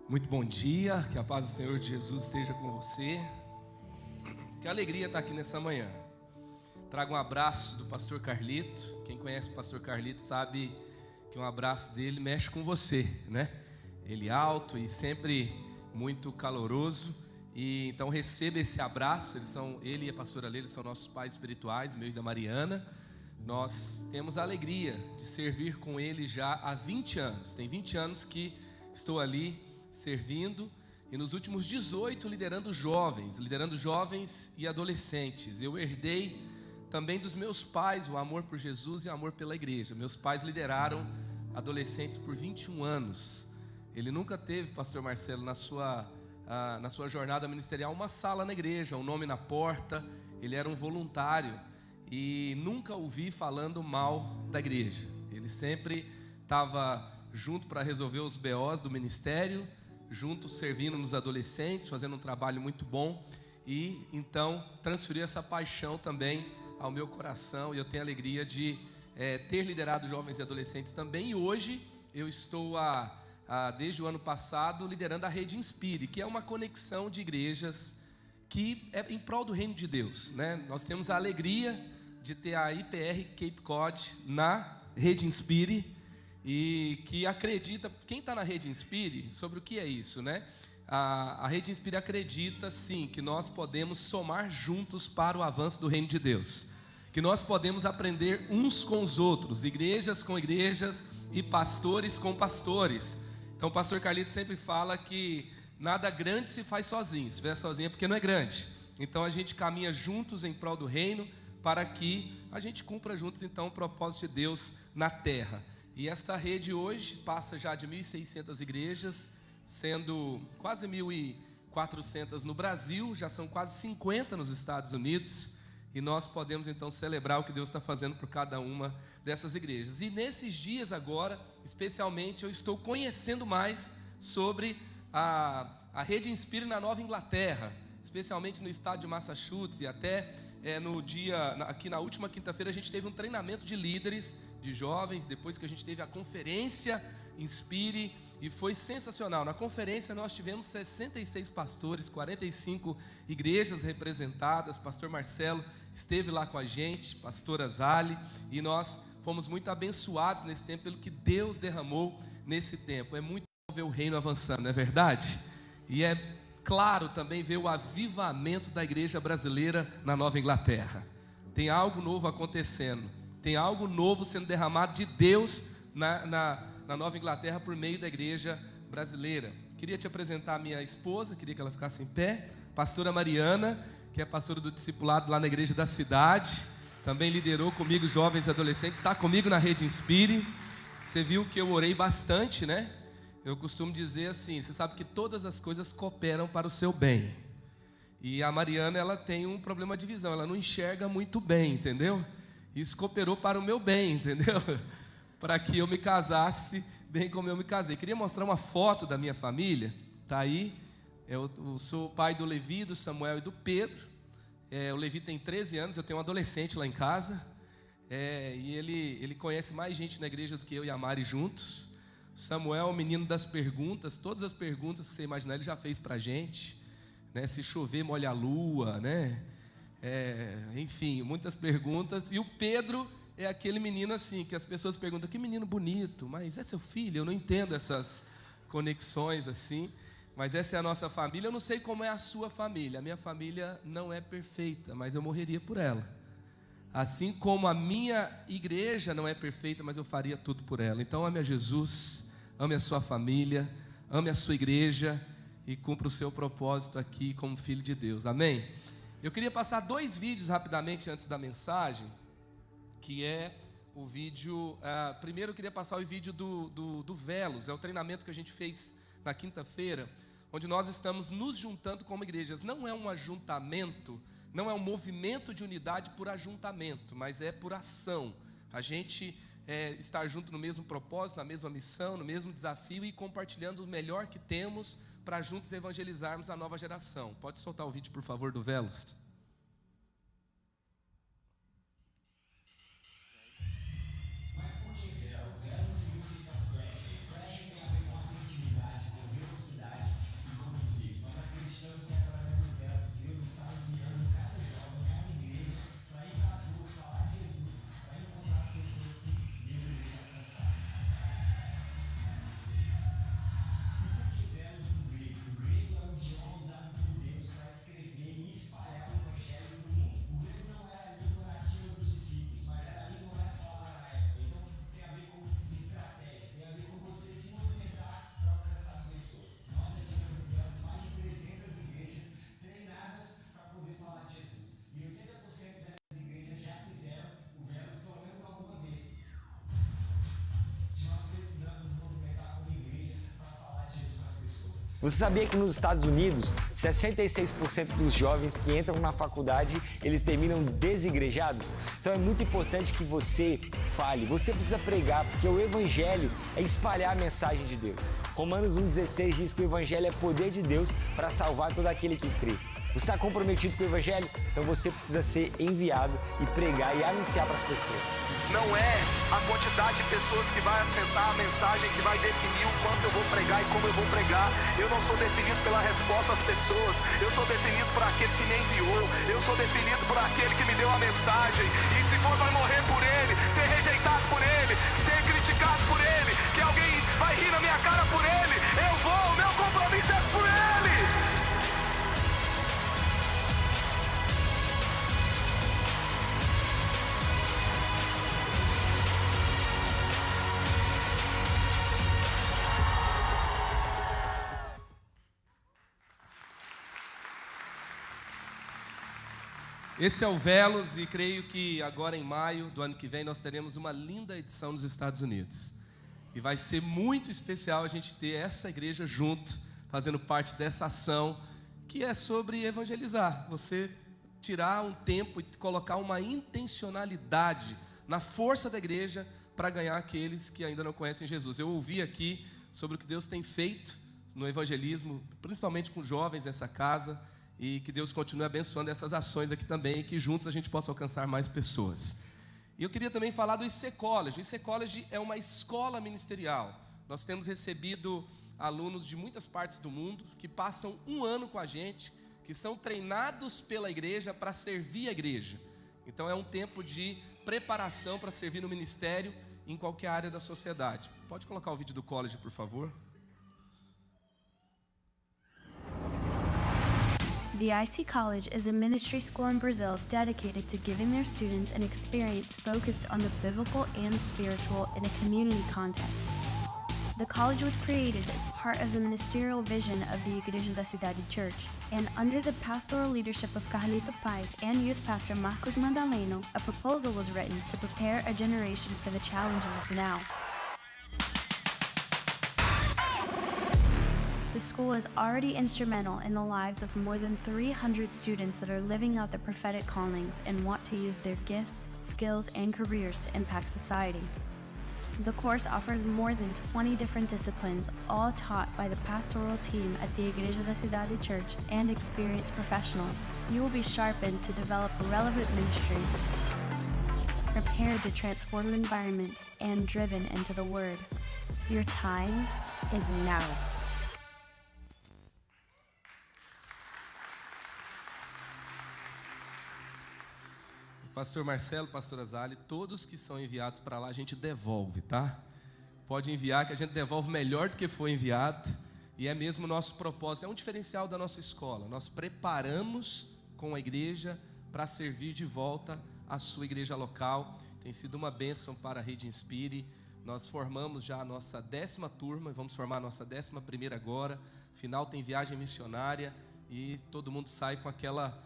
Muito bom dia, que a paz do Senhor Jesus esteja com você. Que alegria estar aqui nessa manhã. Trago um abraço do pastor Carlito. Quem conhece o pastor Carlito sabe que um abraço dele mexe com você, né? Ele alto e sempre muito caloroso. E então receba esse abraço. Ele e a pastora Leila são nossos pais espirituais, meu e da Mariana. Nós temos a alegria de servir com ele já há 20 anos. Tem 20 anos que estou ali servindo, e nos últimos 18 liderando jovens e adolescentes. Eu herdei também dos meus pais o amor por Jesus e o amor pela igreja. Meus pais lideraram adolescentes por 21 anos. Ele nunca teve, pastor Marcelo, na sua jornada ministerial, uma sala na igreja, um nome na porta. Ele era um voluntário e nunca ouvi falando mal da igreja. Ele sempre estava junto para resolver os BOs do ministério, juntos servindo nos adolescentes, fazendo um trabalho muito bom. E então transferi essa paixão também ao meu coração, e eu tenho a alegria de ter liderado jovens e adolescentes também. E hoje eu estou desde o ano passado liderando a Rede Inspire, que é uma conexão de igrejas que é em prol do reino de Deus, né? Nós temos a alegria de ter a IPR Cape Cod na Rede Inspire, e que acredita, quem está na Rede Inspire, sobre o que é isso, né? A Rede Inspire acredita sim que nós podemos somar juntos para o avanço do reino de Deus, que nós podemos aprender uns com os outros, igrejas com igrejas e pastores com pastores. Então o pastor Carlito sempre fala que nada grande se faz sozinho, se vier sozinho é porque não é grande. Então a gente caminha juntos em prol do reino, para que a gente cumpra juntos então o propósito de Deus na terra. E esta rede hoje passa já de 1.600 igrejas, sendo quase 1.400 no Brasil, já são quase 50 nos Estados Unidos, e nós podemos então celebrar o que Deus está fazendo por cada uma dessas igrejas. E nesses dias agora, especialmente, eu estou conhecendo mais sobre a Rede Inspire na Nova Inglaterra, especialmente no estado de Massachusetts. E até aqui na última quinta-feira a gente teve um treinamento de líderes, de jovens, depois que a gente teve a conferência Inspire, e foi sensacional. Na conferência nós tivemos 66 pastores, 45 igrejas representadas. Pastor Marcelo esteve lá com a gente, pastora Zali, e nós fomos muito abençoados nesse tempo pelo que Deus derramou nesse tempo. É muito bom ver o reino avançando, não é verdade? E é claro também ver o avivamento da igreja brasileira na Nova Inglaterra. Tem algo novo acontecendo, tem algo novo sendo derramado de Deus na Nova Inglaterra por meio da igreja brasileira. Queria te apresentar a minha esposa, queria que ela ficasse em pé, pastora Mariana, que é pastora do discipulado lá na igreja da cidade, também liderou comigo jovens e adolescentes, está comigo na Rede Inspire. Você viu que eu orei bastante, né? Eu costumo dizer assim, você sabe que todas as coisas cooperam para o seu bem. E a Mariana, ela tem um problema de visão, ela não enxerga muito bem, entendeu? Isso cooperou para o meu bem, entendeu? Para que eu me casasse bem como eu me casei. Queria mostrar uma foto da minha família, tá aí. Eu sou pai do Levi, do Samuel e do Pedro. O Levi tem 13 anos, eu tenho um adolescente lá em casa. E ele conhece mais gente na igreja do que eu e a Mari juntos. Samuel é o menino das perguntas, todas as perguntas que você imaginar ele já fez pra gente, né? Se chover molha a lua, né? Enfim, muitas perguntas. E o Pedro é aquele menino assim, que as pessoas perguntam, que menino bonito, mas é seu filho? Eu não entendo essas conexões assim, mas essa é a nossa família. Eu não sei como é a sua família, a minha família não é perfeita, mas eu morreria por ela. Assim como a minha igreja não é perfeita, mas eu faria tudo por ela. Então ame a Jesus, ame a sua família, ame a sua igreja e cumpra o seu propósito aqui como filho de Deus, amém? Eu queria passar 2 vídeos rapidamente antes da mensagem, que é o vídeo, primeiro eu queria passar o vídeo do Velos, é o treinamento que a gente fez na quinta-feira, onde nós estamos nos juntando como igrejas. Não é um ajuntamento, não é um movimento de unidade por ajuntamento, mas é por ação. A gente estar junto no mesmo propósito, na mesma missão, no mesmo desafio e compartilhando o melhor que temos para juntos evangelizarmos a nova geração. Pode soltar o vídeo, por favor, do Velos. Mas por que Velo? Velo significa flash. Flash tem a ver com essa intimidade, com velocidade. Você sabia que nos Estados Unidos, 66% dos jovens que entram na faculdade, eles terminam desigrejados? Então é muito importante que você fale, você precisa pregar, porque o Evangelho é espalhar a mensagem de Deus. Romanos 1,16 diz que o Evangelho é poder de Deus para salvar todo aquele que crê. Você está comprometido com o Evangelho? Então você precisa ser enviado e pregar e anunciar para as pessoas. Não é a quantidade de pessoas que vai assentar a mensagem que vai definir o quanto eu vou pregar e como eu vou pregar. Eu não sou definido pela resposta às pessoas. Eu sou definido por aquele que me enviou. Eu sou definido por aquele que me deu a mensagem. E se for para morrer por ele, ser rejeitado por ele, ser criticado por ele, que alguém vai rir na minha cara por ele, eu vou, o meu compromisso é por ele. Esse é o Velos e creio que agora em maio do ano que vem nós teremos uma linda edição nos Estados Unidos. E vai ser muito especial a gente ter essa igreja junto, fazendo parte dessa ação que é sobre evangelizar. Você tirar um tempo e colocar uma intencionalidade na força da igreja para ganhar aqueles que ainda não conhecem Jesus. Eu ouvi aqui sobre o que Deus tem feito no evangelismo, principalmente com jovens nessa casa, e que Deus continue abençoando essas ações aqui também, e que juntos a gente possa alcançar mais pessoas. E eu queria também falar do IC College. O IC College é uma escola ministerial. Nós temos recebido alunos de muitas partes do mundo que passam um ano com a gente, que são treinados pela igreja para servir a igreja. Então é um tempo de preparação para servir no ministério em qualquer área da sociedade. Pode colocar o vídeo do college, por favor? The IC College is a ministry school in Brazil dedicated to giving their students an experience focused on the biblical and spiritual in a community context. The college was created as part of the ministerial vision of the Igreja da Cidade Church, and under the pastoral leadership of Carlito Paz and youth pastor Marcos Madaleno, a proposal was written to prepare a generation for the challenges of now. The school is already instrumental in the lives of more than 300 students that are living out their prophetic callings and want to use their gifts, skills, and careers to impact society. The course offers more than 20 different disciplines, all taught by the pastoral team at the Igreja da Cidade Church and experienced professionals. You will be sharpened to develop relevant ministry, prepared to transform environments, and driven into the Word. Your time is now. Pastor Marcelo, pastora Zali, todos que são enviados para lá a gente devolve, tá? Pode enviar que a gente devolve melhor do que foi enviado. E é mesmo o nosso propósito, é um diferencial da nossa escola. Nós preparamos com a igreja para servir de volta a sua igreja local. Tem sido uma bênção para a Rede Inspire. Nós formamos já a nossa 10ª turma, vamos formar a nossa 11ª agora. Final tem viagem missionária e todo mundo sai com aquela...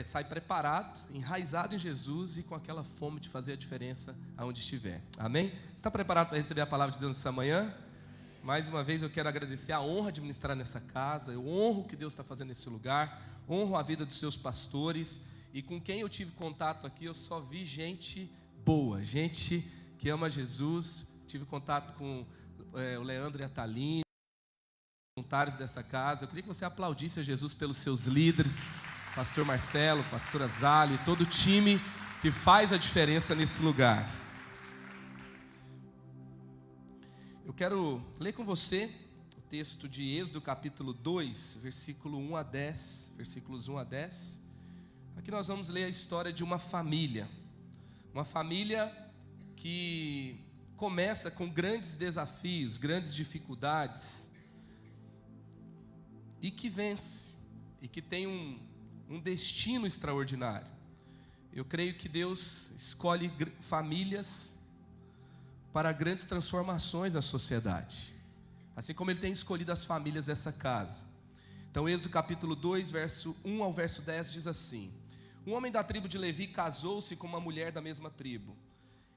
sai preparado, enraizado em Jesus e com aquela fome de fazer a diferença aonde estiver. Amém? Você está preparado para receber a palavra de Deus nessa manhã? Mais uma vez eu quero agradecer a honra de ministrar nessa casa. Eu honro o que Deus está fazendo nesse lugar, honro a vida dos seus pastores, e com quem eu tive contato aqui eu só vi gente boa, gente que ama Jesus. Tive contato com o Leandro e a Thaline, voluntários dessa casa. Eu queria que você aplaudisse a Jesus pelos seus líderes, pastor Marcelo, pastora Zali, todo o time que faz a diferença nesse lugar. Eu quero ler com você o texto de Êxodo capítulo 2, versículo 1 a 10, versículos 1 a 10. Aqui nós vamos ler a história de uma família que começa com grandes desafios, grandes dificuldades, e que vence, e que tem um destino extraordinário. Eu creio que Deus escolhe famílias para grandes transformações na sociedade, assim como Ele tem escolhido as famílias dessa casa. Então Êxodo capítulo 2, verso 1 ao verso 10 diz assim: um homem da tribo de Levi casou-se com uma mulher da mesma tribo,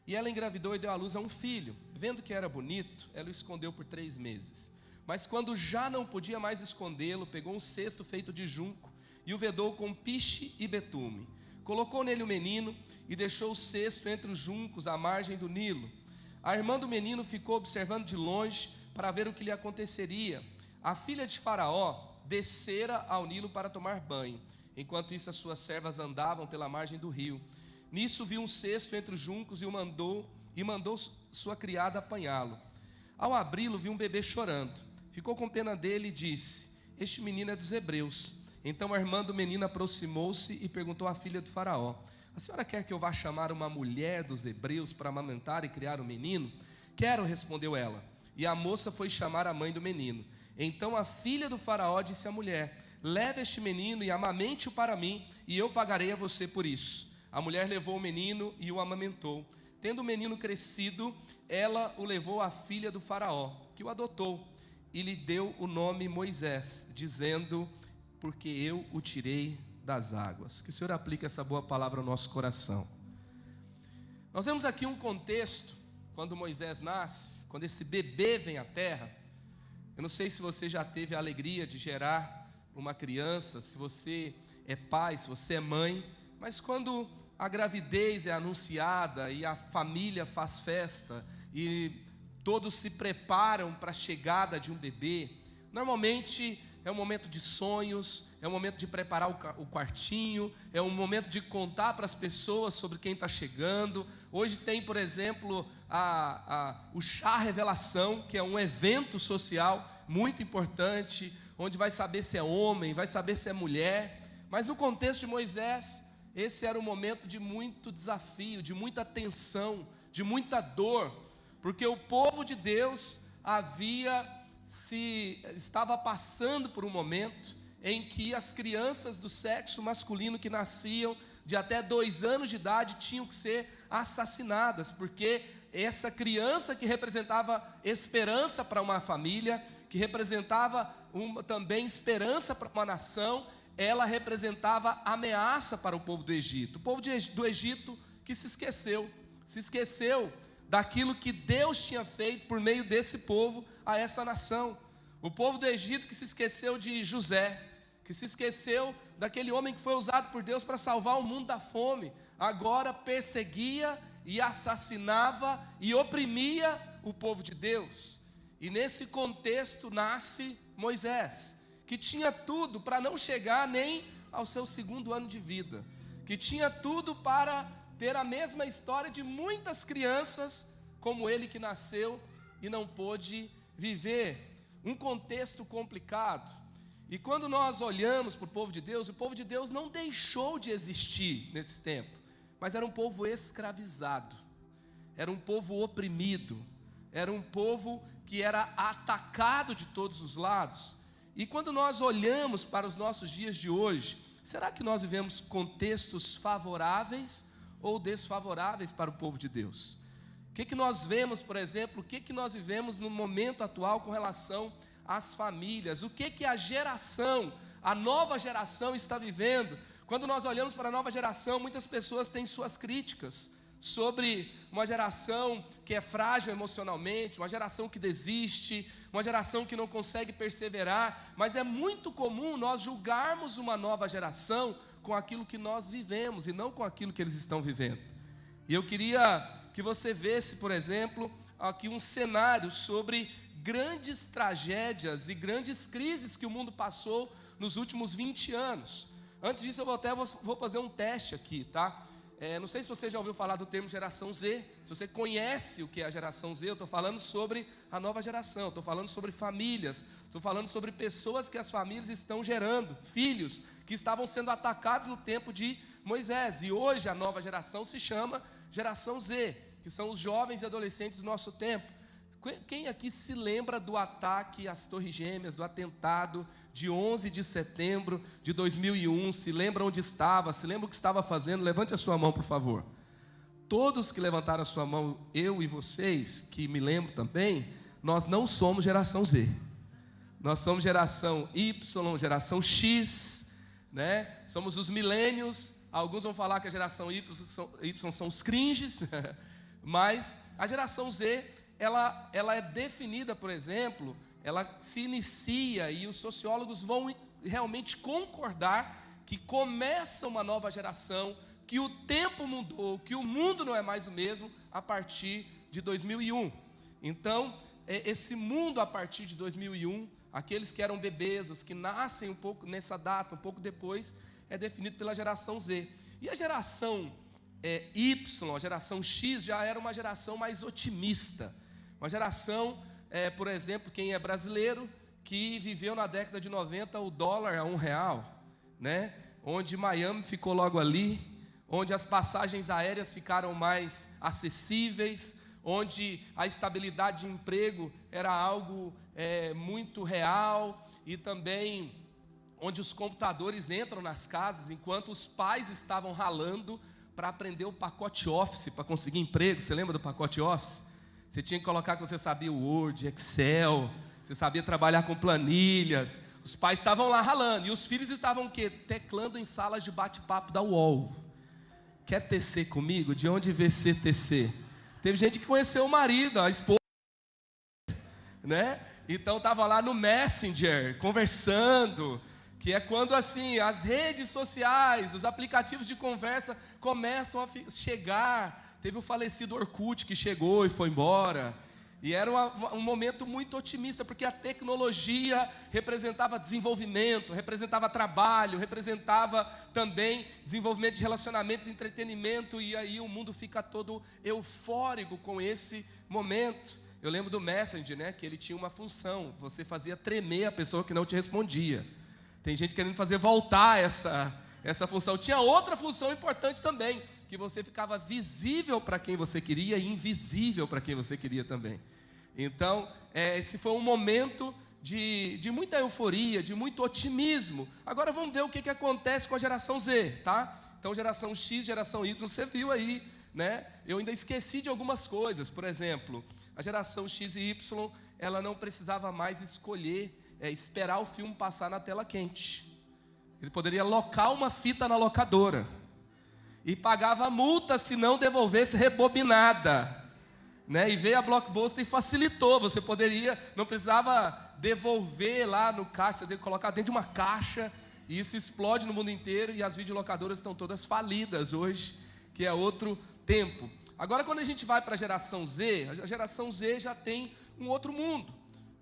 e ela engravidou e deu à luz a um filho. Vendo que era bonito, ela o escondeu por 3 meses. Mas quando já não podia mais escondê-lo, pegou um cesto feito de junco e o vedou com piche e betume. Colocou nele o menino e deixou o cesto entre os juncos à margem do Nilo. A irmã do menino ficou observando de longe para ver o que lhe aconteceria. A filha de Faraó descera ao Nilo para tomar banho. Enquanto isso, as suas servas andavam pela margem do rio. Nisso viu um cesto entre os juncos e mandou sua criada apanhá-lo. Ao abri-lo, viu um bebê chorando. Ficou com pena dele e disse: este menino é dos hebreus. Então a irmã do menino aproximou-se e perguntou à filha do Faraó: a senhora quer que eu vá chamar uma mulher dos hebreus para amamentar e criar o menino? Quero, respondeu ela. E a moça foi chamar a mãe do menino. Então a filha do Faraó disse à mulher: leve este menino e amamente-o para mim, e eu pagarei a você por isso. A mulher levou o menino e o amamentou. Tendo o menino crescido, ela o levou à filha do Faraó, que o adotou, e lhe deu o nome Moisés, dizendo: porque eu o tirei das águas. Que o Senhor aplique essa boa palavra ao nosso coração. Nós vemos aqui um contexto, quando Moisés nasce, quando esse bebê vem à terra. Eu não sei se você já teve a alegria de gerar uma criança, se você é pai, se você é mãe, mas quando a gravidez é anunciada e a família faz festa e todos se preparam para a chegada de um bebê, normalmente é um momento de sonhos, é um momento de preparar o quartinho, é um momento de contar para as pessoas sobre quem está chegando. Hoje tem, por exemplo, o Chá Revelação, que é um evento social muito importante, onde vai saber se é homem, vai saber se é mulher. Mas no contexto de Moisés, esse era um momento de muito desafio, de muita tensão, de muita dor, porque o povo de Deus estava passando por um momento em que as crianças do sexo masculino que nasciam de até 2 anos de idade tinham que ser assassinadas, porque essa criança que representava esperança para uma família, que representava também esperança para uma nação, ela representava ameaça para o povo do Egito. O povo do Egito que se esqueceu daquilo que Deus tinha feito por meio desse povo a essa nação. O povo do Egito que se esqueceu de José, que se esqueceu daquele homem que foi usado por Deus para salvar o mundo da fome, agora perseguia e assassinava e oprimia o povo de Deus. E nesse contexto nasce Moisés, que tinha tudo para não chegar nem ao seu 2º ano de vida, que tinha tudo para ter a mesma história de muitas crianças como ele, que nasceu e não pôde viver um contexto complicado. E quando nós olhamos para o povo de Deus não deixou de existir nesse tempo, mas era um povo escravizado, era um povo oprimido, era um povo que era atacado de todos os lados. E quando nós olhamos para os nossos dias de hoje, será que nós vivemos contextos favoráveis ou desfavoráveis para o povo de Deus? O que nós vemos, por exemplo, o que nós vivemos no momento atual com relação às famílias? O que a nova geração está vivendo? Quando nós olhamos para a nova geração, muitas pessoas têm suas críticas sobre uma geração que é frágil emocionalmente, uma geração que desiste, uma geração que não consegue perseverar, mas é muito comum nós julgarmos uma nova geração com aquilo que nós vivemos e não com aquilo que eles estão vivendo. E eu queria que você visse, por exemplo, aqui um cenário sobre grandes tragédias e grandes crises que o mundo passou nos últimos 20 anos. Antes disso, eu vou fazer um teste aqui, tá? Não sei se você já ouviu falar do termo geração Z. Se você conhece o que é a geração Z, eu estou falando sobre a nova geração, estou falando sobre famílias, estou falando sobre pessoas que as famílias estão gerando, filhos que estavam sendo atacados no tempo de Moisés. E hoje a nova geração se chama geração Z, que são os jovens e adolescentes do nosso tempo. Quem aqui se lembra do ataque às Torres Gêmeas, do atentado de 11 de setembro de 2001? Se lembra onde estava, se lembra o que estava fazendo? Levante a sua mão, por favor. Todos que levantaram a sua mão, eu e vocês, que me lembro também, nós não somos geração Z. Nós somos geração Y, geração X, né? Somos os millennials. Alguns vão falar que a geração Y são os cringes, mas a geração Z, ela é definida, por exemplo, ela se inicia e os sociólogos vão realmente concordar que começa uma nova geração, que o tempo mudou, que o mundo não é mais o mesmo a partir de 2001. Então, esse mundo a partir de 2001, aqueles que eram bebês, os que nascem um pouco nessa data, um pouco depois, é definido pela geração Z. E a geração Y, a geração X, já era uma geração mais otimista. Uma geração, por exemplo, quem é brasileiro, que viveu na década de 90 o dólar a R$1, né? Onde Miami ficou logo ali, onde as passagens aéreas ficaram mais acessíveis, onde a estabilidade de emprego era algo muito real, e também onde os computadores entram nas casas, enquanto os pais estavam ralando para aprender o pacote Office, para conseguir emprego. Você lembra do pacote Office? Você tinha que colocar que você sabia o Word, Excel, você sabia trabalhar com planilhas. Os pais estavam lá ralando, e os filhos estavam o quê? Teclando em salas de bate-papo da UOL. Quer tecer comigo? De onde vê CTC? Teve gente que conheceu o marido, a esposa, né? Então estava lá no Messenger, conversando, que é quando assim as redes sociais, os aplicativos de conversa começam a chegar. Teve o falecido Orkut que chegou e foi embora. E era um momento muito otimista, porque a tecnologia representava desenvolvimento, representava trabalho, representava também desenvolvimento de relacionamentos, entretenimento, e aí o mundo fica todo eufórico com esse momento. Eu lembro do Messenger, né, que ele tinha uma função, você fazia tremer a pessoa que não te respondia. Tem gente querendo fazer voltar essa função. Tinha outra função importante também, que você ficava visível para quem você queria e invisível para quem você queria também. Então, esse foi um momento de muita euforia, de muito otimismo. Agora vamos ver o que acontece com a geração Z, tá? Então, geração X, geração Y, você viu aí, né? Eu ainda esqueci de algumas coisas. Por exemplo, a geração X e Y, ela não precisava mais escolher, esperar o filme passar na tela quente. Ele poderia alocar uma fita na locadora e pagava multa se não devolvesse rebobinada, né? E veio a Blockbuster e facilitou. Você não precisava devolver lá no caixa, você tem que colocar dentro de uma caixa, e isso explode no mundo inteiro, e as videolocadoras estão todas falidas hoje, que é outro tempo. Agora, quando a gente vai para a geração Z, a geração Z já tem um outro mundo.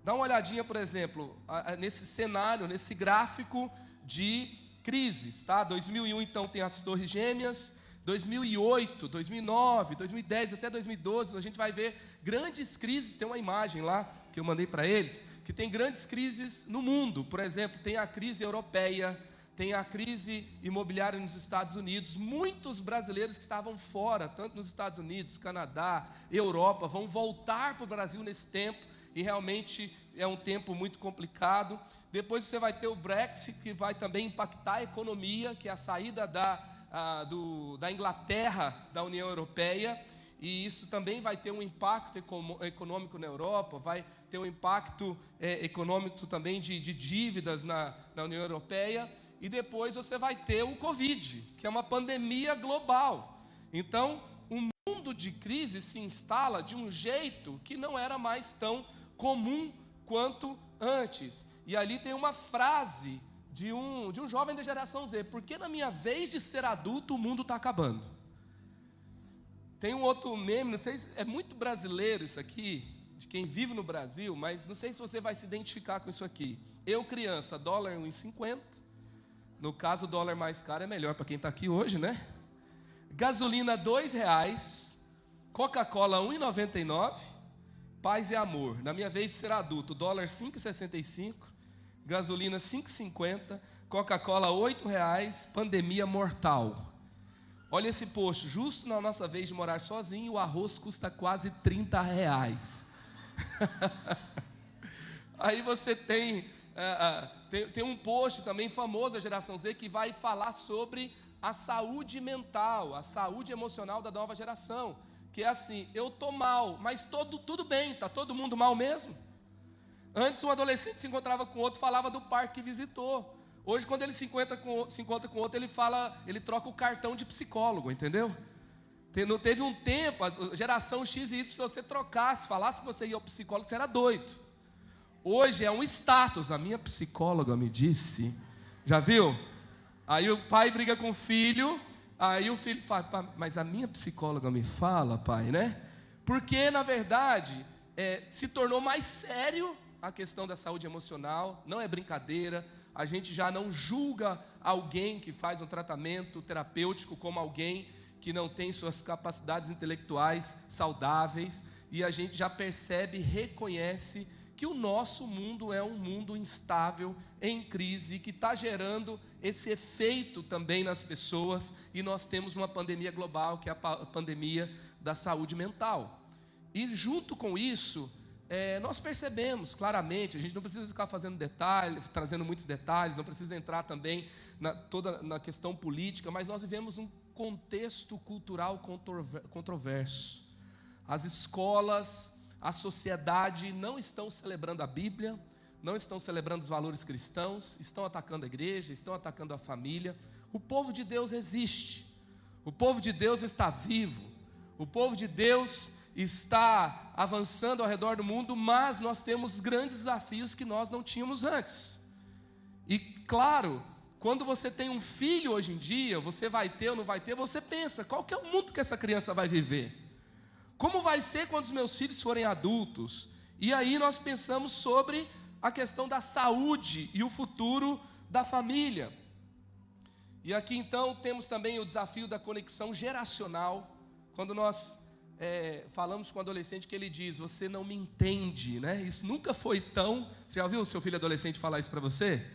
Dá uma olhadinha, por exemplo, nesse cenário, nesse gráfico de crises, tá? 2001, então, tem as Torres Gêmeas. 2008, 2009, 2010, até 2012, a gente vai ver grandes crises. Tem uma imagem lá que eu mandei para eles, que tem grandes crises no mundo. Por exemplo, tem a crise europeia, tem a crise imobiliária nos Estados Unidos. Muitos brasileiros que estavam fora, tanto nos Estados Unidos, Canadá, Europa, vão voltar para o Brasil nesse tempo, e realmente é um tempo muito complicado. Depois você vai ter o Brexit, que vai também impactar a economia, que é a saída da Inglaterra da União Europeia, e isso também vai ter um impacto econômico na Europa, vai ter um impacto econômico também de dívidas na União Europeia. E depois você vai ter o Covid, que é uma pandemia global. Então, o mundo de crise se instala de um jeito que não era mais tão comum quanto antes. E ali tem uma frase de um jovem da geração Z: porque na minha vez de ser adulto o mundo está acabando. Tem um outro meme, não sei, é muito brasileiro isso aqui, de quem vive no Brasil, mas não sei se você vai se identificar com isso aqui. Eu, criança, dólar 1,50. No caso, o dólar mais caro é melhor para quem está aqui hoje, né? Gasolina R$2, Coca-Cola 1,99, paz e amor. Na minha vez de ser adulto, dólar 5,65, gasolina 5,50, Coca-Cola R$8, pandemia mortal. Olha esse post, justo na nossa vez de morar sozinho, o arroz custa quase R$30. Aí você tem um post também famoso, a geração Z, que vai falar sobre a saúde mental, a saúde emocional da nova geração, que é assim: eu estou mal, mas tudo bem, está todo mundo mal mesmo? Antes um adolescente se encontrava com outro, falava do parque que visitou. Hoje, quando ele se encontra com outro, ele troca o cartão de psicólogo, entendeu? Não teve um tempo, a geração X e Y, se você trocasse, falasse que você ia ao psicólogo, você era doido. hoje é um status. A minha psicóloga me disse, já viu? Aí o pai briga com o filho, aí o filho fala, mas a minha psicóloga me fala, pai, né? Porque na verdade se tornou mais sério a questão da saúde emocional, não é brincadeira. A gente já não julga alguém que faz um tratamento terapêutico como alguém que não tem suas capacidades intelectuais saudáveis, e a gente já percebe, reconhece que o nosso mundo é um mundo instável, em crise, que está gerando esse efeito também nas pessoas, e nós temos uma pandemia global, que é a pandemia da saúde mental. E junto com isso, nós percebemos claramente, a gente não precisa ficar fazendo detalhes, trazendo muitos detalhes, não precisa entrar também toda na questão política, mas nós vivemos um contexto cultural controverso. As escolas, a sociedade não estão celebrando a Bíblia, não estão celebrando os valores cristãos, estão atacando a igreja, estão atacando a família. O povo de Deus existe, o povo de Deus está vivo, o povo de Deus está avançando ao redor do mundo, mas nós temos grandes desafios que nós não tínhamos antes. E claro, quando você tem um filho hoje em dia, você vai ter ou não vai ter, você pensa, qual que é o mundo que essa criança vai viver? Como vai ser quando os meus filhos forem adultos? E aí nós pensamos sobre a questão da saúde e o futuro da família. E aqui então temos também o desafio da conexão geracional. Quando nós falamos com o adolescente que ele diz, você não me entende, né? Isso nunca foi tão... Você já ouviu o seu filho adolescente falar isso para você?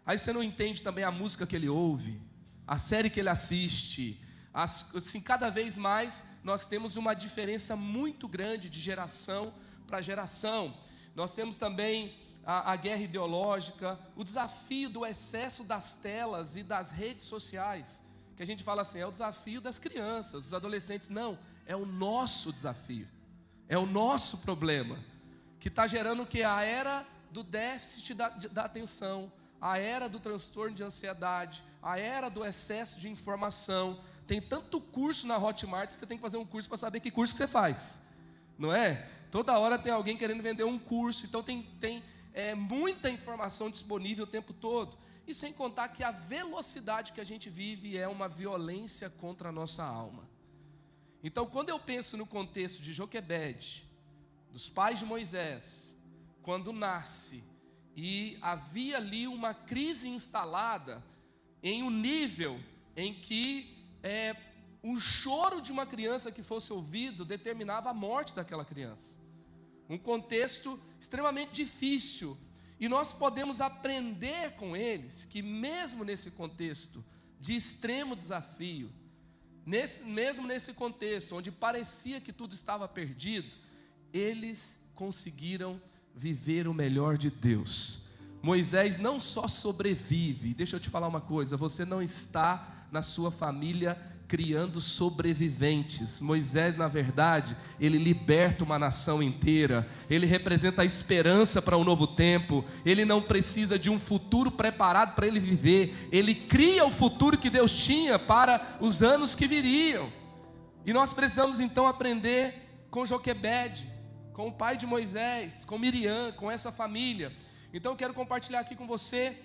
Aí você não entende também a música que ele ouve, a série que ele assiste. Assim, cada vez mais nós temos uma diferença muito grande de geração para geração. Nós temos também a guerra ideológica, o desafio do excesso das telas e das redes sociais, que a gente fala assim, é o desafio das crianças, dos adolescentes. Não, é o nosso desafio, é o nosso problema, que está gerando o que? A era do déficit da atenção, a era do transtorno de ansiedade, a era do excesso de informação. Tem tanto curso na Hotmart que você tem que fazer um curso para saber que curso que você faz, não é? Toda hora tem alguém querendo vender um curso, então tem muita informação disponível o tempo todo. E sem contar que a velocidade que a gente vive é uma violência contra a nossa alma. Então, quando eu penso no contexto de Joquebede, dos pais de Moisés, quando nasce, e havia ali uma crise instalada em um nível em que o choro de uma criança que fosse ouvido determinava a morte daquela criança. Um contexto extremamente difícil. E nós podemos aprender com eles que mesmo nesse contexto de extremo desafio, mesmo nesse contexto onde parecia que tudo estava perdido, eles conseguiram viver o melhor de Deus. Moisés não só sobrevive, deixa eu te falar uma coisa, você não está na sua família criando sobreviventes. Moisés, na verdade, ele liberta uma nação inteira, ele representa a esperança para um novo tempo, ele não precisa de um futuro preparado para ele viver, ele cria o futuro que Deus tinha para os anos que viriam. E nós precisamos então aprender com Joquebede, com o pai de Moisés, com Miriam, com essa família. Então eu quero compartilhar aqui com você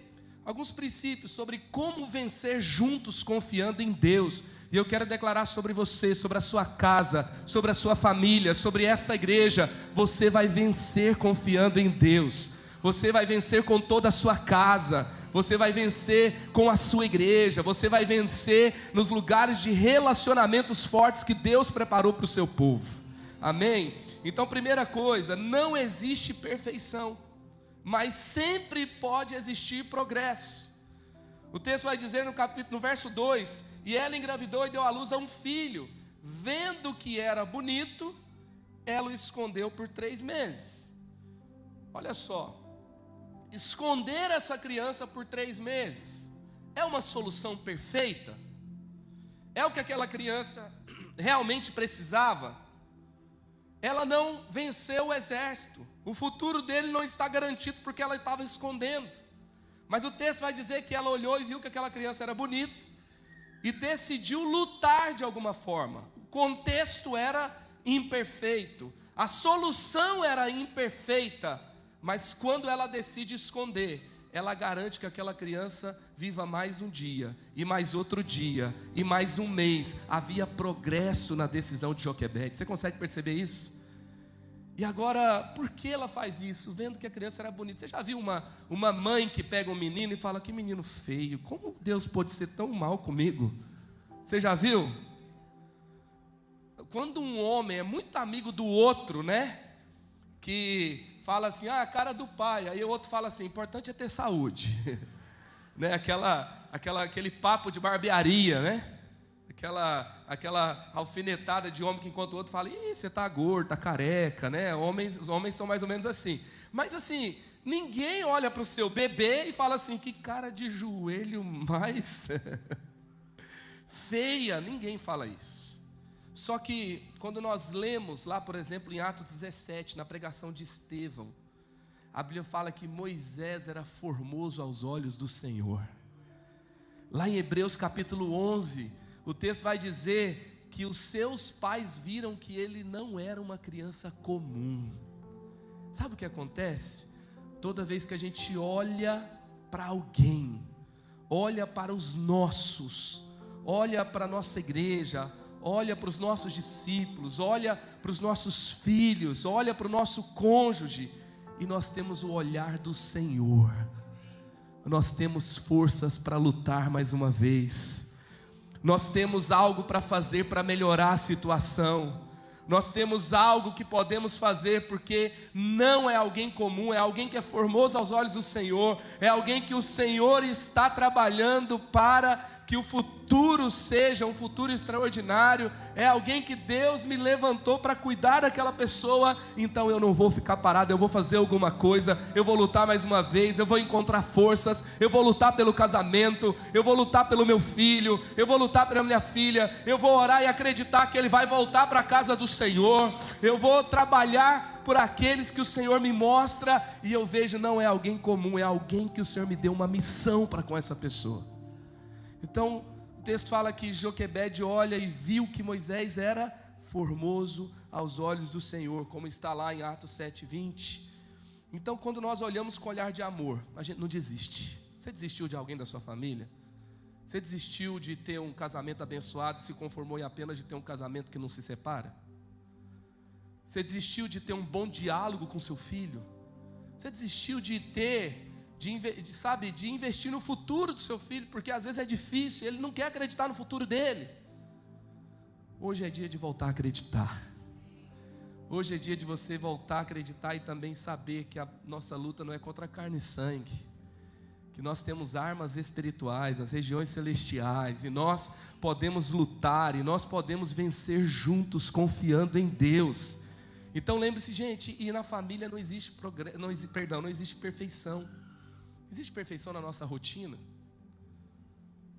alguns princípios sobre como vencer juntos confiando em Deus. E eu quero declarar sobre você, sobre a sua casa, sobre a sua família, sobre essa igreja. Você vai vencer confiando em Deus. Você vai vencer com toda a sua casa. Você vai vencer com a sua igreja. Você vai vencer nos lugares de relacionamentos fortes que Deus preparou para o seu povo. Amém? Então, primeira coisa, não existe perfeição, mas sempre pode existir progresso. O texto vai dizer no verso 2, e ela engravidou e deu à luz a um filho, vendo que era bonito, ela o escondeu por 3 meses. Olha só, esconder essa criança por 3 meses, é uma solução perfeita? É o que aquela criança realmente precisava? Ela não venceu o exército, o futuro dele não está garantido porque ela estava escondendo. Mas o texto vai dizer que ela olhou e viu que aquela criança era bonita e decidiu lutar de alguma forma. O contexto era imperfeito, a solução era imperfeita, Mas quando ela decide esconder, ela garante que aquela criança viva mais um dia, e mais outro dia, e mais um mês. Havia progresso na decisão de Joquebede. Você consegue perceber isso? E agora, por que ela faz isso? Vendo que a criança era bonita. Você já viu uma mãe que pega um menino e fala: que menino feio, como Deus pode ser tão mal comigo? Você já viu? Quando um homem é muito amigo do outro, né? Que fala assim: a cara do pai. Aí o outro fala assim: importante é ter saúde. Né? Aquele papo de barbearia, né? Aquela alfinetada de homem que enquanto o outro fala: ih, você tá gordo, tá careca, né? Os homens são mais ou menos assim. Mas assim, ninguém olha para o seu bebê e fala assim: que cara de joelho mais feia. Ninguém fala isso. Só que quando nós lemos lá, por exemplo, em Atos 17, na pregação de Estevão, a Bíblia fala que Moisés era formoso aos olhos do Senhor. Lá em Hebreus capítulo 11, o texto vai dizer que os seus pais viram que ele não era uma criança comum. Sabe o que acontece? Toda vez que a gente olha para alguém, olha para os nossos, olha para a nossa igreja, olha para os nossos discípulos, olha para os nossos filhos, olha para o nosso cônjuge, e nós temos o olhar do Senhor, nós temos forças para lutar mais uma vez, nós temos algo para fazer para melhorar a situação, nós temos algo que podemos fazer, porque não é alguém comum, é alguém que é formoso aos olhos do Senhor, é alguém que o Senhor está trabalhando para que o futuro seja um futuro extraordinário, é alguém que Deus me levantou para cuidar daquela pessoa. Então eu não vou ficar parado, eu vou fazer alguma coisa, eu vou lutar mais uma vez, eu vou encontrar forças, eu vou lutar pelo casamento, eu vou lutar pelo meu filho, eu vou lutar pela minha filha, eu vou orar e acreditar que ele vai voltar para a casa do Senhor, eu vou trabalhar por aqueles que o Senhor me mostra, e eu vejo, não é alguém comum, é alguém que o Senhor me deu uma missão para com essa pessoa. Então o texto fala que Joquebede olha e viu que Moisés era formoso aos olhos do Senhor, como está lá em Atos 7:20. Então quando nós olhamos com olhar de amor, a gente não desiste. Você desistiu de alguém da sua família? Você desistiu de ter um casamento abençoado e se conformou em apenas de ter um casamento que não se separa? Você desistiu de ter um bom diálogo com seu filho? Você desistiu de investir no futuro do seu filho, porque às vezes é difícil, ele não quer acreditar no futuro dele? Hoje é dia de voltar a acreditar. Hoje é dia de você voltar a acreditar e também saber que a nossa luta não é contra carne e sangue, que nós temos armas espirituais, as regiões celestiais, e nós podemos lutar, e nós podemos vencer juntos, confiando em Deus. Então lembre-se, gente, e na família não existe não existe perfeição. Existe perfeição na nossa rotina?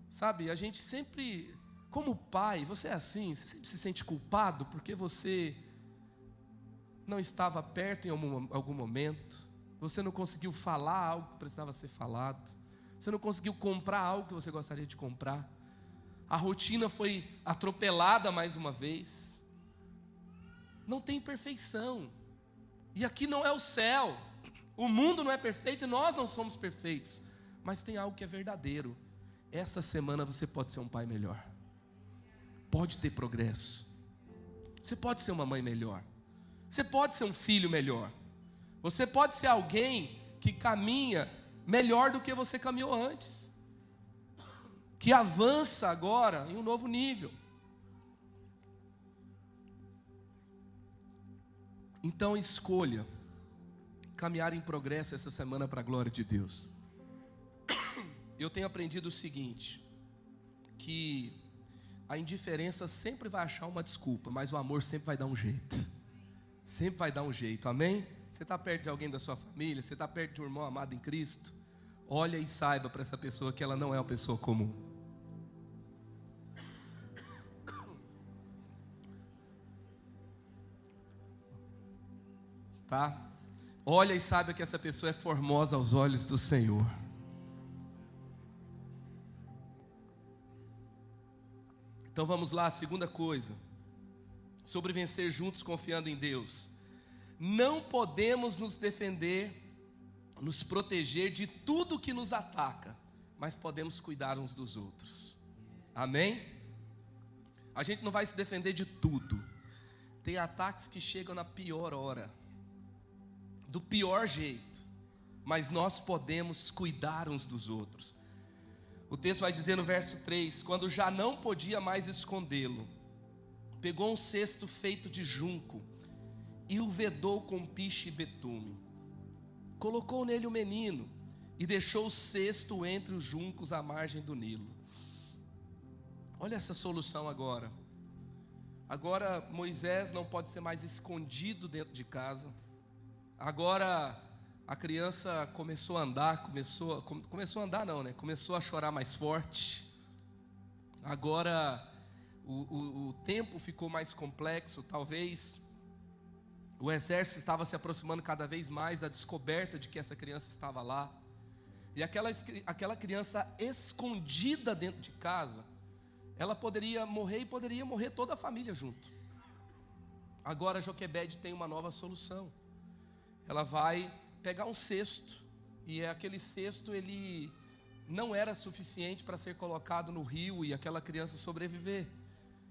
Sabe, a gente sempre, como pai, você é assim, você sempre se sente culpado porque você não estava perto em algum momento, você não conseguiu falar algo que precisava ser falado, você não conseguiu comprar algo que você gostaria de comprar, a rotina foi atropelada mais uma vez. Não tem perfeição, e aqui não é o céu. O mundo não é perfeito e nós não somos perfeitos, mas tem algo que é verdadeiro. Essa semana você pode ser um pai melhor, pode ter progresso, você pode ser uma mãe melhor, você pode ser um filho melhor, você pode ser alguém que caminha melhor do que você caminhou antes, que avança agora em um novo nível. Então escolha caminhar em progresso essa semana para a glória de Deus. Eu tenho aprendido o seguinte, que a indiferença sempre vai achar uma desculpa, mas o amor sempre vai dar um jeito. Sempre vai dar um jeito, amém? Você está perto de alguém da sua família, você está perto de um irmão amado em Cristo, olha e saiba para essa pessoa que ela não é uma pessoa comum. Tá? Olha e saiba que essa pessoa é formosa aos olhos do Senhor. Então vamos lá, a segunda coisa, sobre vencer juntos confiando em Deus. Não podemos nos defender nos proteger de tudo que nos ataca, mas podemos cuidar uns dos outros. Amém? A gente não vai se defender de tudo. Tem ataques que chegam na pior hora, do pior jeito, mas nós podemos cuidar uns dos outros. O texto vai dizer no verso 3: quando já não podia mais escondê-lo, pegou um cesto feito de junco e o vedou com piche e betume. Colocou nele o menino e deixou o cesto entre os juncos à margem do Nilo. Olha essa solução agora. Agora Moisés não pode ser mais escondido dentro de casa. Agora a criança começou a andar, começou a andar não, né? Começou a chorar mais forte. Agora o tempo ficou mais complexo, talvez. O exército estava se aproximando cada vez mais da descoberta de que essa criança estava lá. E aquela criança escondida dentro de casa, ela poderia morrer e poderia morrer toda a família junto. Agora Joquebede tem uma nova solução. Ela vai pegar um cesto, e aquele cesto ele não era suficiente para ser colocado no rio e aquela criança sobreviver.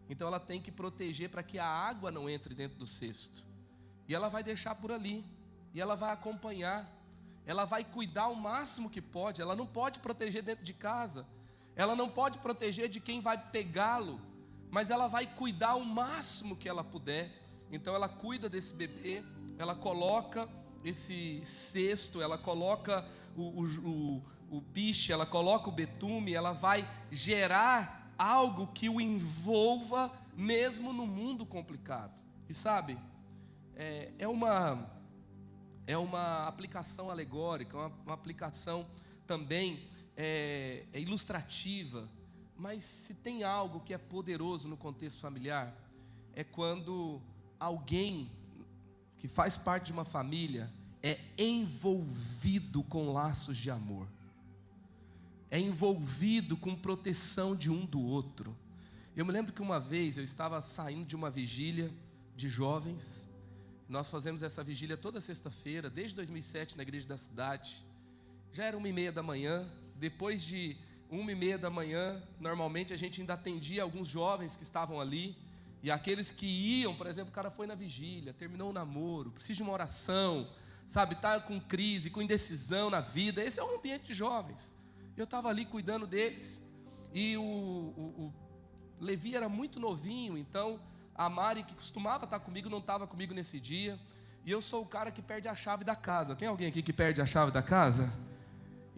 Então ela tem que proteger para que a água não entre dentro do cesto. E ela vai deixar por ali, e ela vai acompanhar, ela vai cuidar o máximo que pode. Ela não pode proteger dentro de casa, ela não pode proteger de quem vai pegá-lo, mas ela vai cuidar o máximo que ela puder. Então ela cuida desse bebê, ela coloca esse cesto, ela coloca o piche, ela coloca o betume, ela vai gerar algo que o envolva mesmo no mundo complicado. E sabe, é uma aplicação alegórica, uma aplicação também ilustrativa, mas se tem algo que é poderoso no contexto familiar, é quando alguém que faz parte de uma família é envolvido com laços de amor, é envolvido com proteção de um do outro. Eu me lembro que uma vez eu estava saindo de uma vigília de jovens. Nós fazemos essa vigília toda sexta-feira, desde 2007, na igreja da cidade. Já era 1h30 da manhã. Depois de 1h30 da manhã, normalmente a gente ainda atendia alguns jovens que estavam ali. E aqueles que iam, por exemplo, o cara foi na vigília, terminou o namoro, precisa de uma oração, sabe, está com crise, com indecisão na vida. Esse é o ambiente de jovens. Eu estava ali cuidando deles. E o Levi era muito novinho, então a Mari, que costumava estar comigo, não estava comigo nesse dia. E eu sou o cara que perde a chave da casa. Tem alguém aqui que perde a chave da casa?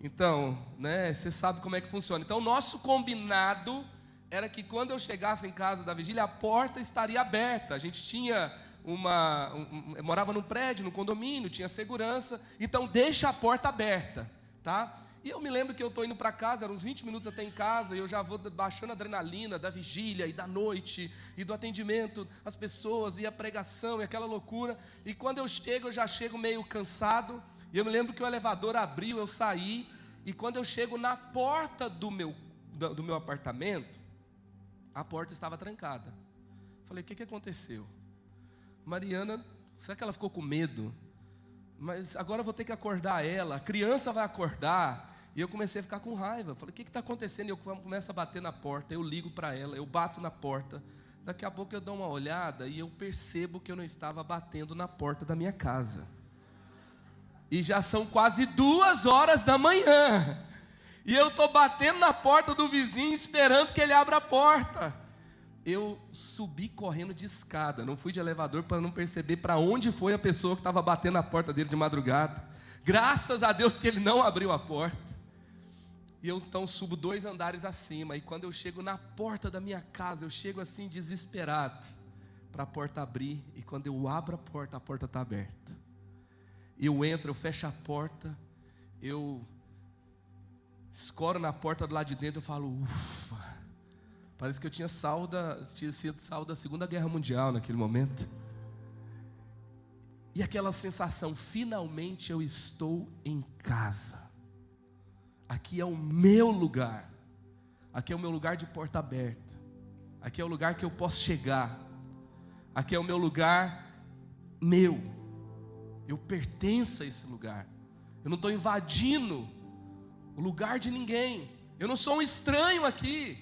Então, né, você sabe como é que funciona. Então, o nosso combinado era que quando eu chegasse em casa da vigília, a porta estaria aberta. A gente tinha morava num prédio, num condomínio, tinha segurança. Então, deixa a porta aberta, tá? E eu me lembro que eu estou indo para casa, eram uns 20 minutos até em casa, e eu já vou baixando a adrenalina da vigília e da noite, e do atendimento às pessoas, e a pregação, e aquela loucura. E quando eu já chego meio cansado, e eu me lembro que o elevador abriu, eu saí, e quando eu chego na porta do meu apartamento, a porta estava trancada. Falei, o que aconteceu? Mariana, será que ela ficou com medo? Mas agora eu vou ter que acordar ela, a criança vai acordar. E eu comecei a ficar com raiva. Falei, o que está acontecendo? E eu começo a bater na porta, eu ligo para ela, eu bato na porta. Daqui a pouco eu dou uma olhada e eu percebo que eu não estava batendo na porta da minha casa. E já são quase 2h da manhã. E eu estou batendo na porta do vizinho, esperando que ele abra a porta. Eu subi correndo de escada, não fui de elevador para não perceber para onde foi a pessoa que estava batendo na porta dele de madrugada. Graças a Deus que ele não abriu a porta. E eu então subo 2 andares acima, e quando eu chego na porta da minha casa, eu chego assim desesperado, para a porta abrir, e quando eu abro a porta está aberta. Eu entro, eu fecho a porta, eu escoro na porta do lado de dentro, eu falo, ufa. Parece que eu tinha sido salvo da Segunda Guerra Mundial naquele momento. E aquela sensação, finalmente eu estou em casa. Aqui é o meu lugar. Aqui é o meu lugar de porta aberta. Aqui é o lugar que eu posso chegar. Aqui é o meu lugar meu. Eu pertenço a esse lugar. Eu não estou invadindo o lugar de ninguém. Eu não sou um estranho aqui.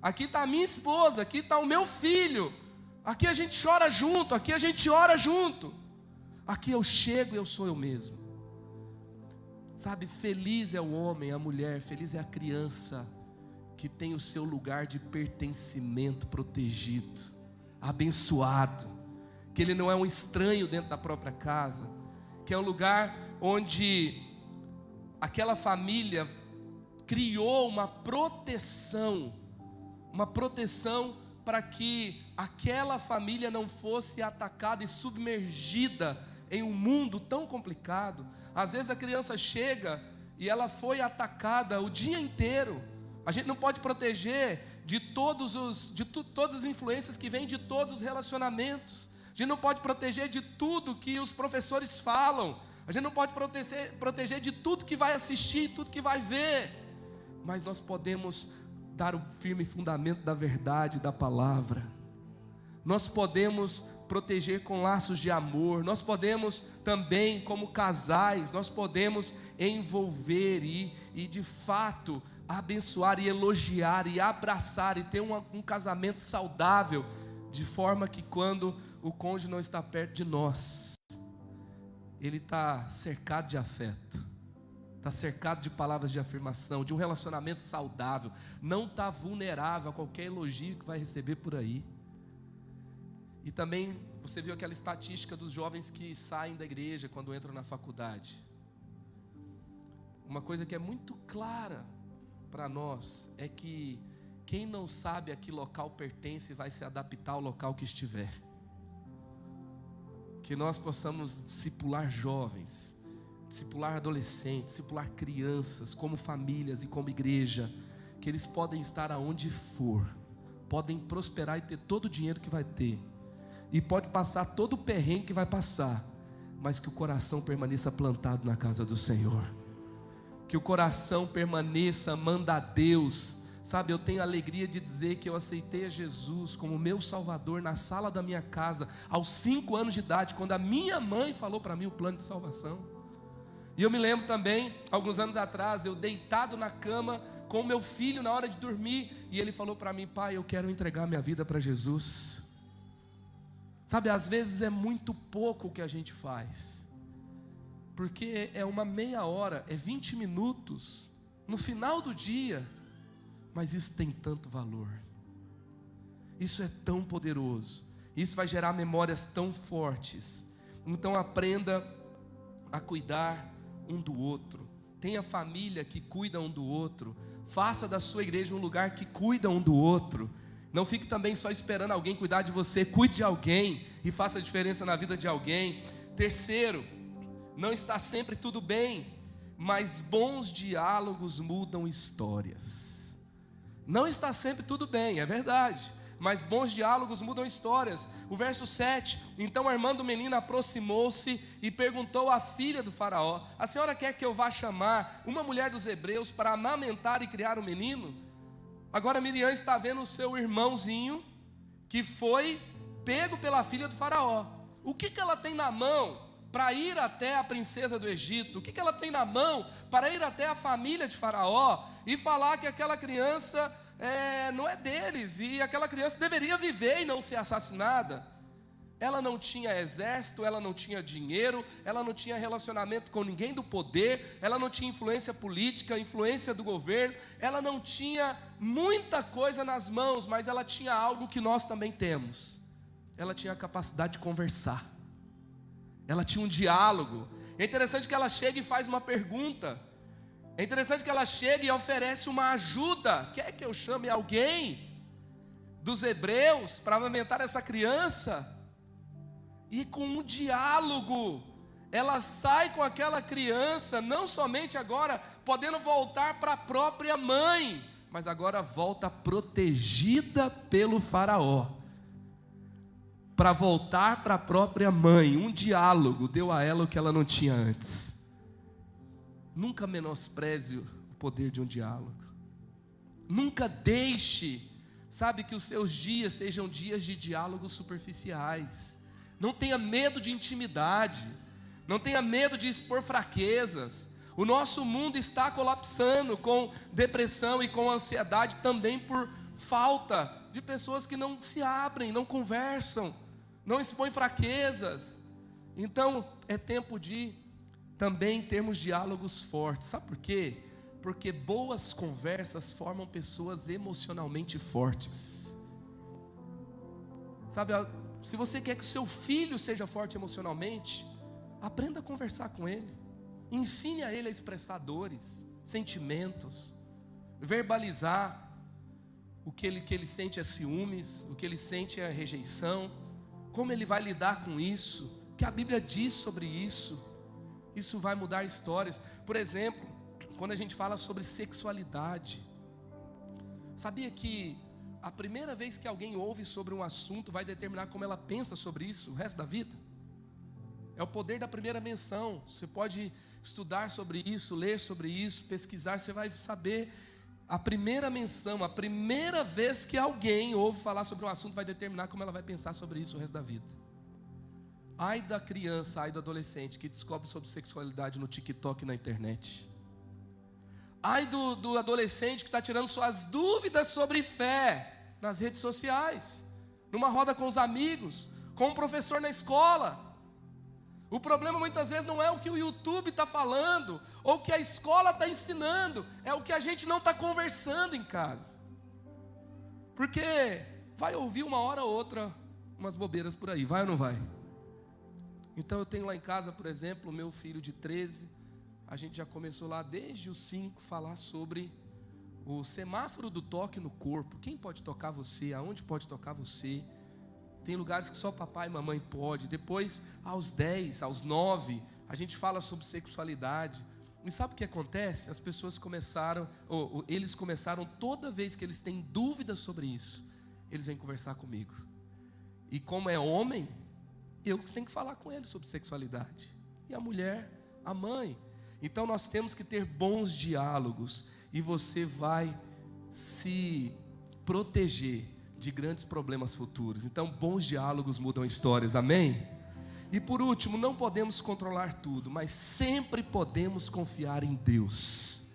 Aqui está a minha esposa, aqui está o meu filho. Aqui a gente chora junto, aqui a gente ora junto. Aqui eu chego e eu sou eu mesmo. Sabe, feliz é o homem, a mulher, feliz é a criança que tem o seu lugar de pertencimento protegido, abençoado, que ele não é um estranho dentro da própria casa, que é um lugar onde aquela família criou uma proteção para que aquela família não fosse atacada e submergida em um mundo tão complicado. Às vezes a criança chega e ela foi atacada o dia inteiro. A gente não pode proteger de todas as influências que vêm de todos os relacionamentos. A gente não pode proteger de tudo que os professores falam. A gente não pode proteger de tudo que vai assistir, tudo que vai ver. Mas nós podemos dar o firme fundamento da verdade, da palavra. Nós podemos proteger com laços de amor. Nós podemos também, como casais, nós podemos envolver e de fato abençoar e elogiar e abraçar e ter um casamento saudável, de forma que quando o cônjuge não está perto de nós, ele está cercado de afeto, está cercado de palavras de afirmação, de um relacionamento saudável, não está vulnerável a qualquer elogio que vai receber por aí. E também você viu aquela estatística dos jovens que saem da igreja quando entram na faculdade. Uma coisa que é muito clara para nós é que quem não sabe a que local pertence vai se adaptar ao local que estiver. Que nós possamos discipular jovens, discipular adolescentes, discipular crianças, como famílias e como igreja, que eles podem estar aonde for, podem prosperar e ter todo o dinheiro que vai ter, e pode passar todo o perrengue que vai passar, mas que o coração permaneça plantado na casa do Senhor. Que o coração permaneça amando a Deus. Sabe, eu tenho a alegria de dizer que eu aceitei a Jesus como meu Salvador na sala da minha casa, aos 5 anos de idade, quando a minha mãe falou para mim o plano de salvação. E eu me lembro também, alguns anos atrás, eu deitado na cama com o meu filho na hora de dormir, e ele falou para mim: pai, eu quero entregar minha vida para Jesus. Sabe, às vezes é muito pouco o que a gente faz, porque é uma meia hora, é 20 minutos, no final do dia, mas isso tem tanto valor, isso é tão poderoso, isso vai gerar memórias tão fortes. Então aprenda a cuidar um do outro, tenha família que cuida um do outro, faça da sua igreja um lugar que cuida um do outro. Não fique também só esperando alguém cuidar de você, cuide de alguém e faça a diferença na vida de alguém. Terceiro, não está sempre tudo bem, mas bons diálogos mudam histórias. Não está sempre tudo bem, é verdade, mas bons diálogos mudam histórias. O verso 7, então a irmã do menino aproximou-se e perguntou à filha do faraó: a senhora quer que eu vá chamar uma mulher dos hebreus para amamentar e criar o menino? Agora Miriam está vendo o seu irmãozinho que foi pego pela filha do faraó. O que ela tem na mão para ir até a princesa do Egito? O que ela tem na mão para ir até a família de faraó e falar que aquela criança não é deles, e aquela criança deveria viver e não ser assassinada? Ela não tinha exército, ela não tinha dinheiro, ela não tinha relacionamento com ninguém do poder, ela não tinha influência política, influência do governo, ela não tinha muita coisa nas mãos, mas ela tinha algo que nós também temos. Ela tinha a capacidade de conversar, ela tinha um diálogo. É interessante que ela chega e faz uma pergunta, é interessante que ela chega e oferece uma ajuda. Quer que eu chame alguém dos hebreus para amamentar essa criança? E com um diálogo, ela sai com aquela criança, não somente agora podendo voltar para a própria mãe, mas agora volta protegida pelo faraó, para voltar para a própria mãe. Um diálogo deu a ela o que ela não tinha antes. Nunca menospreze o poder de um diálogo. Nunca deixe, sabe, que os seus dias sejam dias de diálogos superficiais. Não tenha medo de intimidade, não tenha medo de expor fraquezas, O nosso mundo está colapsando com depressão e com ansiedade também por falta de pessoas que não se abrem, não conversam, não expõem fraquezas. Então é tempo de também termos diálogos fortes. Sabe por quê? Porque boas conversas formam pessoas emocionalmente fortes. Sabe, se você quer que seu filho seja forte emocionalmente, aprenda a conversar com ele. Ensine a ele a expressar dores, sentimentos, verbalizar. O que ele sente é ciúmes, o que ele sente é rejeição, como ele vai lidar com isso, o que a Bíblia diz sobre isso. Isso vai mudar histórias. Por exemplo, quando a gente fala sobre sexualidade, sabia que a primeira vez que alguém ouve sobre um assunto vai determinar como ela pensa sobre isso o resto da vida? É o poder da primeira menção. Você pode estudar sobre isso, ler sobre isso, pesquisar, você vai saber. A primeira menção, a primeira vez que alguém ouve falar sobre um assunto vai determinar como ela vai pensar sobre isso o resto da vida. Ai da criança, ai do adolescente que descobre sobre sexualidade no TikTok e na internet. Ai do adolescente que está tirando suas dúvidas sobre fé nas redes sociais, numa roda com os amigos, com um professor na escola. O problema muitas vezes não é o que o YouTube está falando, ou o que a escola está ensinando, é o que a gente não está conversando em casa. Porque vai ouvir uma hora ou outra umas bobeiras por aí, vai ou não vai? Então eu tenho lá em casa, por exemplo, o meu filho de 13, a gente já começou lá desde os 5 falar sobre o semáforo do toque no corpo. Quem pode tocar você, aonde pode tocar você? Tem lugares que só papai e mamãe pode. Depois, aos 10, aos 9, a gente fala sobre sexualidade. E sabe o que acontece? As pessoas começaram, eles começaram, toda vez que eles têm dúvidas sobre isso, eles vêm conversar comigo. E como é homem, eu tenho que falar com eles sobre sexualidade. E a mulher, a mãe. Então nós temos que ter bons diálogos. E você vai se proteger de grandes problemas futuros. Então, bons diálogos mudam histórias, amém? E por último, não podemos controlar tudo, mas sempre podemos confiar em Deus.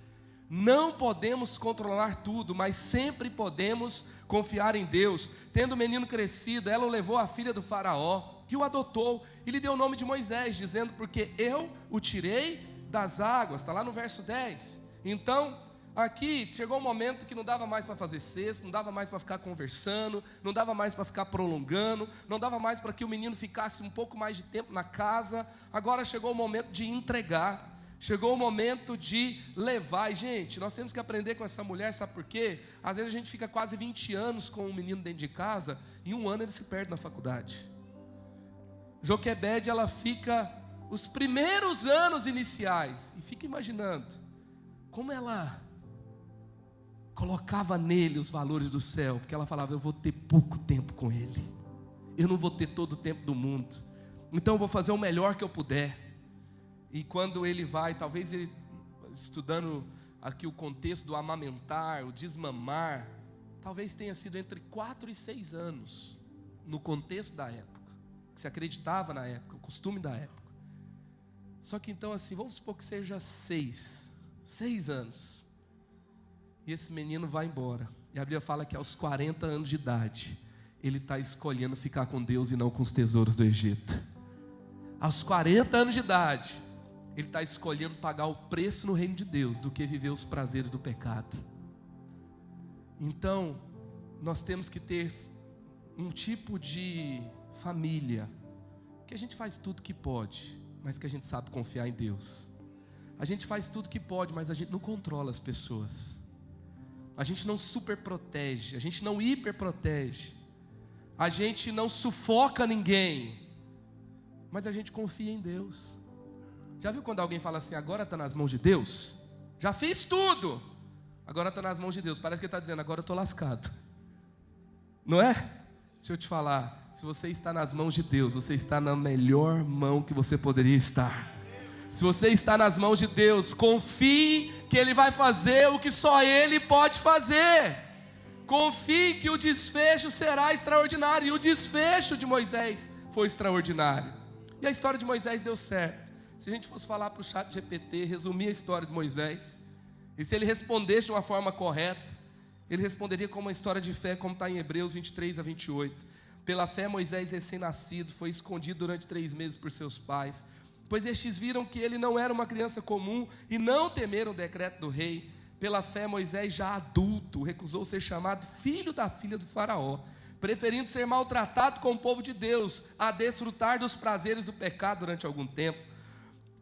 Não podemos controlar tudo, mas sempre podemos confiar em Deus. Tendo o menino crescido, ela o levou à filha do faraó, que o adotou, e lhe deu o nome de Moisés, dizendo, porque eu o tirei das águas. Está lá no verso 10. Então, aqui chegou um momento que não dava mais para fazer cesto, não dava mais para ficar conversando, não dava mais para ficar prolongando, não dava mais para que o menino ficasse um pouco mais de tempo na casa. Agora chegou o momento de entregar, chegou o momento de levar. E gente, nós temos que aprender com essa mulher, sabe por quê? Às vezes a gente fica quase 20 anos com um menino dentro de casa, e um ano ele se perde na faculdade. Joquebede, ela fica os primeiros anos iniciais, e fica imaginando como ela colocava nele os valores do céu, porque ela falava, eu vou ter pouco tempo com ele, eu não vou ter todo o tempo do mundo, então eu vou fazer o melhor que eu puder. E quando ele vai, talvez ele, estudando aqui o contexto do amamentar, o desmamar, talvez tenha sido entre 4 e 6 anos, no contexto da época, que se acreditava na época, o costume da época. Só que então assim, vamos supor que seja 6 anos, e esse menino vai embora, e a Bíblia fala que aos 40 anos de idade, ele está escolhendo ficar com Deus e não com os tesouros do Egito. Aos 40 anos de idade, ele está escolhendo pagar o preço no reino de Deus, do que viver os prazeres do pecado. Então, nós temos que ter um tipo de família, que a gente faz tudo que pode, mas que a gente sabe confiar em Deus. A gente faz tudo que pode, mas a gente não controla as pessoas. A gente não super protege, a gente não hiper protege, a gente não sufoca ninguém, mas a gente confia em Deus. Já viu quando alguém fala assim, agora está nas mãos de Deus? Já fiz tudo, agora está nas mãos de Deus. Parece que ele está dizendo, agora eu estou lascado. Não é? Deixa eu te falar, se você está nas mãos de Deus, você está na melhor mão que você poderia estar. Se você está nas mãos de Deus, confie que Ele vai fazer o que só Ele pode fazer. Confie que o desfecho será extraordinário. E o desfecho de Moisés foi extraordinário. E a história de Moisés deu certo. Se a gente fosse falar para o chat GPT, resumir a história de Moisés, e se ele respondesse de uma forma correta, ele responderia com uma história de fé, como está em Hebreus 23-28. Pela fé, Moisés, recém-nascido, foi escondido durante 3 meses por seus pais, pois estes viram que ele não era uma criança comum e não temeram o decreto do rei. Pela fé, Moisés, já adulto, recusou ser chamado filho da filha do faraó, preferindo ser maltratado com o povo de Deus, a desfrutar dos prazeres do pecado durante algum tempo.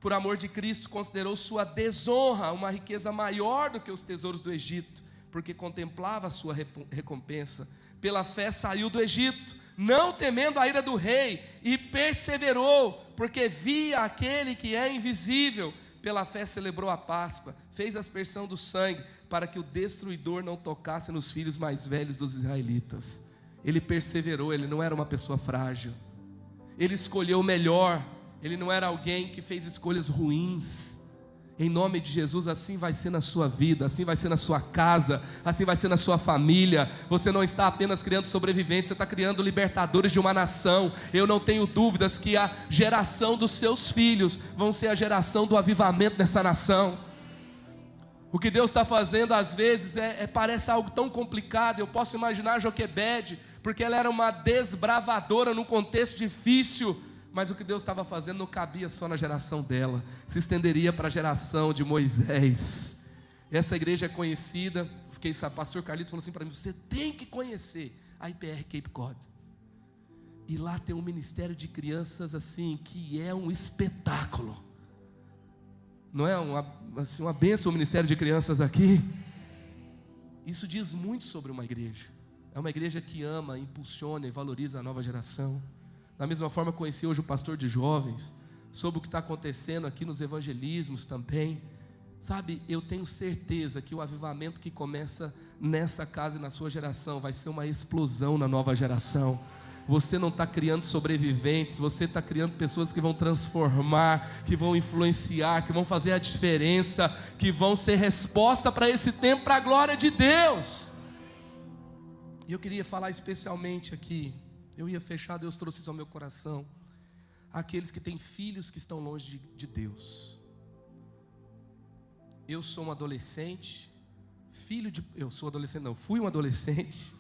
Por amor de Cristo, considerou sua desonra uma riqueza maior do que os tesouros do Egito, porque contemplava a sua recompensa. Pela fé saiu do Egito, não temendo a ira do rei, e perseverou, porque via aquele que é invisível. Pela fé celebrou a Páscoa, fez a aspersão do sangue, para que o destruidor não tocasse nos filhos mais velhos dos israelitas. Ele perseverou, ele não era uma pessoa frágil, ele escolheu o melhor, ele não era alguém que fez escolhas ruins. Em nome de Jesus, assim vai ser na sua vida, assim vai ser na sua casa, assim vai ser na sua família. Você não está apenas criando sobreviventes, você está criando libertadores de uma nação. Eu não tenho dúvidas que a geração dos seus filhos vão ser a geração do avivamento nessa nação. O que Deus está fazendo às vezes parece algo tão complicado. Eu posso imaginar Joquebede, porque ela era uma desbravadora num contexto difícil, mas o que Deus estava fazendo não cabia só na geração dela, se estenderia para a geração de Moisés. Essa igreja é conhecida, pastor Carlito falou assim para mim: você tem que conhecer a IPR Cape Cod, e lá tem um ministério de crianças assim, que é um espetáculo. Não é uma bênção o ministério de crianças aqui? Isso diz muito sobre uma igreja. É uma igreja que ama, impulsiona e valoriza a nova geração. Da mesma forma, conheci hoje o pastor de jovens, sobre o que está acontecendo aqui nos evangelismos também. Sabe, eu tenho certeza que o avivamento que começa nessa casa e na sua geração vai ser uma explosão na nova geração. Você não está criando sobreviventes, você está criando pessoas que vão transformar, que vão influenciar, que vão fazer a diferença, que vão ser resposta para esse tempo, para a glória de Deus. E eu queria falar especialmente aqui, eu ia fechar, Deus trouxe isso ao meu coração, aqueles que têm filhos que estão longe de Deus. Eu sou um adolescente, fui um adolescente,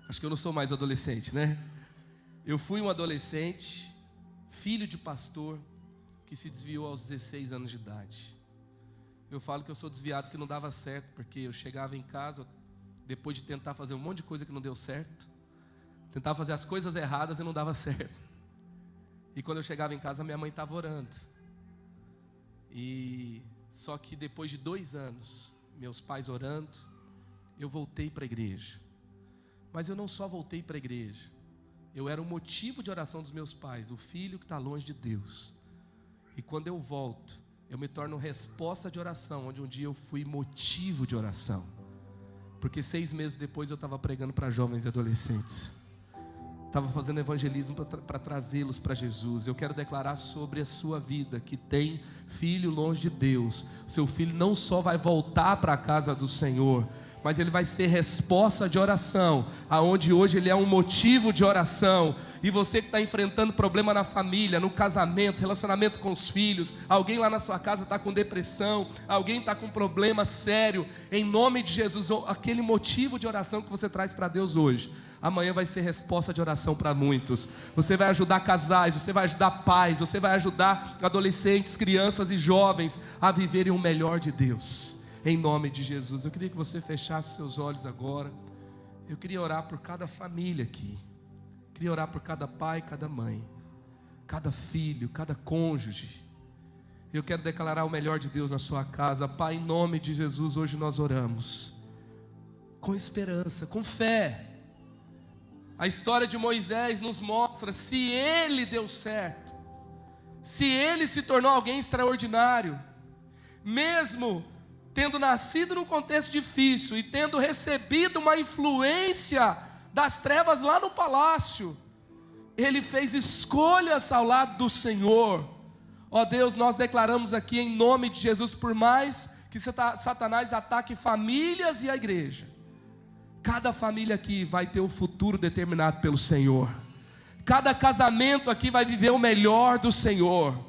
acho que eu não sou mais adolescente, né? Eu fui um adolescente, filho de pastor, que se desviou aos 16 anos de idade. Eu falo que eu sou desviado, que não dava certo, porque eu chegava em casa, depois de tentar fazer um monte de coisa que não deu certo, tentava fazer as coisas erradas e não dava certo. E quando eu chegava em casa, minha mãe estava orando. E só que depois de 2 anos, meus pais orando, eu voltei para a igreja. Mas eu não só voltei para a igreja, eu era o motivo de oração dos meus pais, o filho que está longe de Deus. E quando eu volto, eu me torno resposta de oração, onde um dia eu fui motivo de oração. Porque 6 meses depois eu estava pregando para jovens e adolescentes. Estava fazendo evangelismo para trazê-los para Jesus. Eu quero declarar sobre a sua vida que tem filho longe de Deus. Seu filho não só vai voltar para a casa do Senhor, mas ele vai ser resposta de oração, aonde hoje ele é um motivo de oração. E você que está enfrentando problema na família, no casamento, relacionamento com os filhos, alguém lá na sua casa está com depressão, alguém está com problema sério, em nome de Jesus, aquele motivo de oração que você traz para Deus hoje, amanhã vai ser resposta de oração para muitos. Você vai ajudar casais, você vai ajudar pais, você vai ajudar adolescentes, crianças e jovens a viverem o melhor de Deus. Em nome de Jesus, eu queria que você fechasse seus olhos agora. Eu queria orar por cada família aqui. Queria orar por cada pai, cada mãe, cada filho, cada cônjuge. Eu quero declarar o melhor de Deus na sua casa. Pai, em nome de Jesus, hoje nós oramos com esperança, com fé. A história de Moisés nos mostra, se ele deu certo, se ele se tornou alguém extraordinário, mesmo tendo nascido num contexto difícil e tendo recebido uma influência das trevas lá no palácio, ele fez escolhas ao lado do Senhor. Ó Deus, nós declaramos aqui em nome de Jesus, por mais que Satanás ataque famílias e a igreja, cada família aqui vai ter o futuro determinado pelo Senhor. Cada casamento aqui vai viver o melhor do Senhor.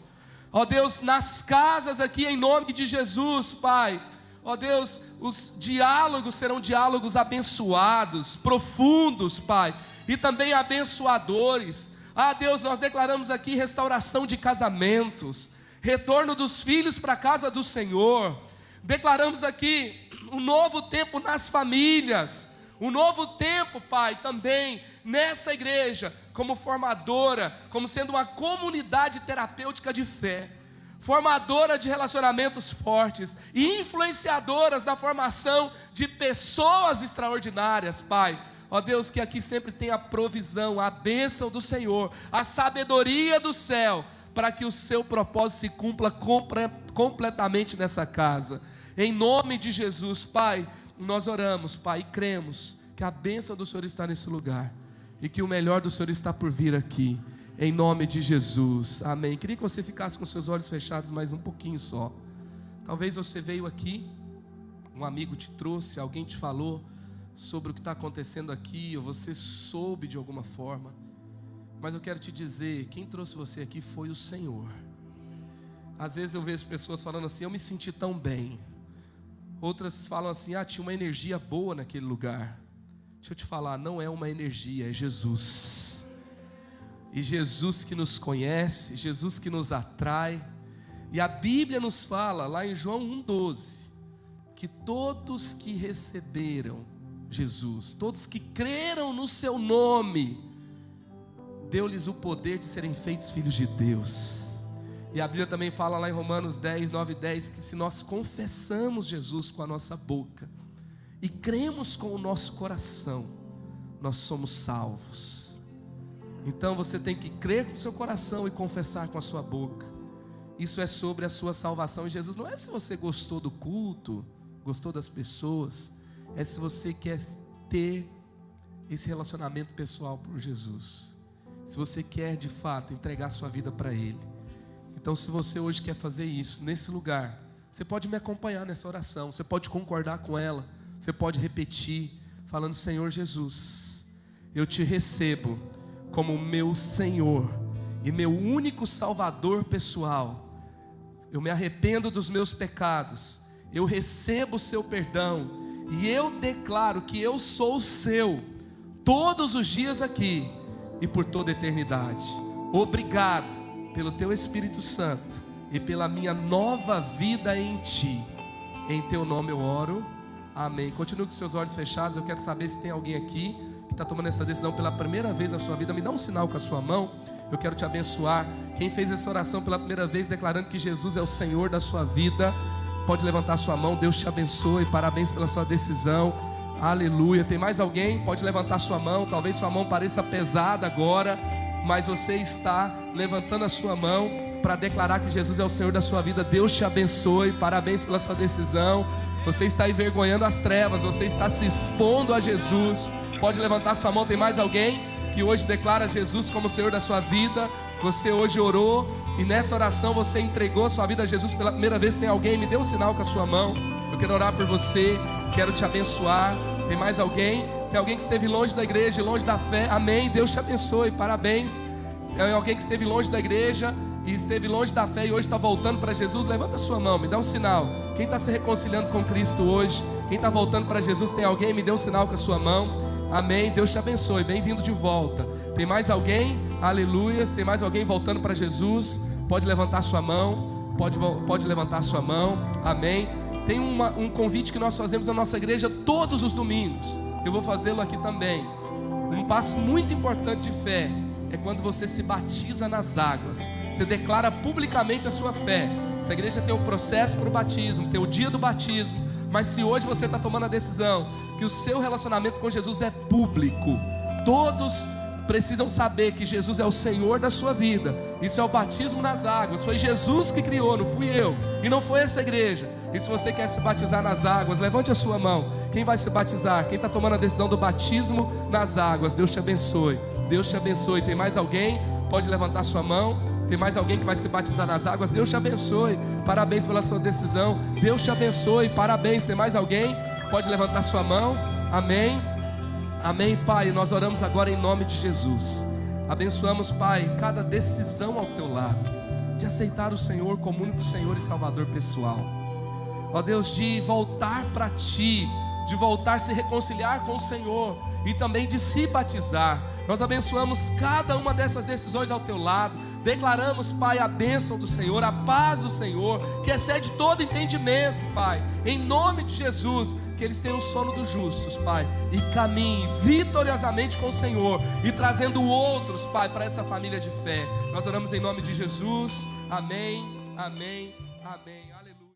Ó Deus, nas casas aqui em nome de Jesus, Pai. Ó Deus, os diálogos serão diálogos abençoados, profundos, Pai, e também abençoadores. Ah Deus, nós declaramos aqui restauração de casamentos, retorno dos filhos para a casa do Senhor. Declaramos aqui um novo tempo nas famílias, um novo tempo, Pai, também nessa igreja, como formadora, como sendo uma comunidade terapêutica de fé, formadora de relacionamentos fortes e influenciadoras na formação de pessoas extraordinárias, Pai. Ó Deus, que aqui sempre tem a provisão, a bênção do Senhor, a sabedoria do céu, para que o seu propósito se cumpra completamente nessa casa. Em nome de Jesus, Pai, nós oramos, Pai, e cremos que a bênção do Senhor está nesse lugar e que o melhor do Senhor está por vir aqui, em nome de Jesus, amém. Queria que você ficasse com seus olhos fechados mais um pouquinho só. Talvez você veio aqui, um amigo te trouxe, alguém te falou sobre o que está acontecendo aqui, ou você soube de alguma forma, mas eu quero te dizer, quem trouxe você aqui foi o Senhor. Às vezes eu vejo pessoas falando assim, eu me senti tão bem. Outras falam assim, tinha uma energia boa naquele lugar. Deixa eu te falar, não é uma energia, é Jesus. E Jesus que nos conhece, Jesus que nos atrai. E a Bíblia nos fala, lá em João 1,12, que todos que receberam Jesus, todos que creram no seu nome, deu-lhes o poder de serem feitos filhos de Deus. E a Bíblia também fala lá em Romanos 10, 9 e 10, que se nós confessamos Jesus com a nossa boca e cremos com o nosso coração, nós somos salvos. Então você tem que crer com o seu coração e confessar com a sua boca. Isso é sobre a sua salvação. E Jesus não é se você gostou do culto, gostou das pessoas, é se você quer ter esse relacionamento pessoal por Jesus, se você quer de fato entregar sua vida para Ele. Então se você hoje quer fazer isso, nesse lugar, você pode me acompanhar nessa oração, você pode concordar com ela, você pode repetir, falando: Senhor Jesus, eu te recebo como meu Senhor e meu único Salvador pessoal. Eu me arrependo dos meus pecados, eu recebo o seu perdão e eu declaro que eu sou seu todos os dias aqui e por toda a eternidade. Obrigado pelo teu Espírito Santo e pela minha nova vida em ti. Em teu nome eu oro, amém. Continue com seus olhos fechados. Eu quero saber se tem alguém aqui que está tomando essa decisão pela primeira vez na sua vida. Me dá um sinal com a sua mão, eu quero te abençoar. Quem fez essa oração pela primeira vez, declarando que Jesus é o Senhor da sua vida, pode levantar sua mão. Deus te abençoe, parabéns pela sua decisão, aleluia. Tem mais alguém? Pode levantar sua mão. Talvez sua mão pareça pesada agora, mas você está levantando a sua mão para declarar que Jesus é o Senhor da sua vida. Deus te abençoe, parabéns pela sua decisão. Você está envergonhando as trevas, você está se expondo a Jesus. Pode levantar sua mão. Tem mais alguém que hoje declara Jesus como Senhor da sua vida? Você hoje orou e nessa oração você entregou a sua vida a Jesus pela primeira vez. Tem alguém? Me dê um sinal com a sua mão. Eu quero orar por você, quero te abençoar. Tem mais alguém? Tem alguém que esteve longe da igreja, longe da fé? Amém, Deus te abençoe, parabéns. Tem alguém que esteve longe da igreja e esteve longe da fé e hoje está voltando para Jesus? Levanta a sua mão, me dá um sinal. Quem está se reconciliando com Cristo hoje? Quem está voltando para Jesus? Tem alguém? Me dê um sinal com a sua mão. Amém, Deus te abençoe, bem-vindo de volta. Tem mais alguém? Aleluias. Tem mais alguém voltando para Jesus? Pode levantar sua mão, pode levantar sua mão, amém. Tem um convite que nós fazemos na nossa igreja todos os domingos. Eu vou fazê-lo aqui também. Um passo muito importante de fé é quando você se batiza nas águas. Você declara publicamente a sua fé. Essa igreja tem o processo para o batismo, tem o dia do batismo. Mas se hoje você está tomando a decisão que o seu relacionamento com Jesus é público, todos precisam saber que Jesus é o Senhor da sua vida. Isso é o batismo nas águas. Foi Jesus que criou, não fui eu, e não foi essa igreja. E se você quer se batizar nas águas, levante a sua mão. Quem vai se batizar? Quem está tomando a decisão do batismo nas águas? Deus te abençoe, Deus te abençoe. Tem mais alguém? Pode levantar sua mão. Tem mais alguém que vai se batizar nas águas? Deus te abençoe, parabéns pela sua decisão. Deus te abençoe, parabéns. Tem mais alguém? Pode levantar sua mão. Amém, amém. Pai, nós oramos agora em nome de Jesus. Abençoamos, Pai, cada decisão ao teu lado. de aceitar o Senhor como único Senhor e Salvador pessoal. Ó Deus, de voltar para Ti, de voltar a se reconciliar com o Senhor e também de se batizar. Nós abençoamos cada uma dessas decisões ao Teu lado, declaramos, Pai, a bênção do Senhor, a paz do Senhor, que excede todo entendimento, Pai, em nome de Jesus, que eles tenham o sono dos justos, Pai, e caminhem vitoriosamente com o Senhor, e trazendo outros, Pai, para essa família de fé. Nós oramos em nome de Jesus, amém, amém, amém, aleluia.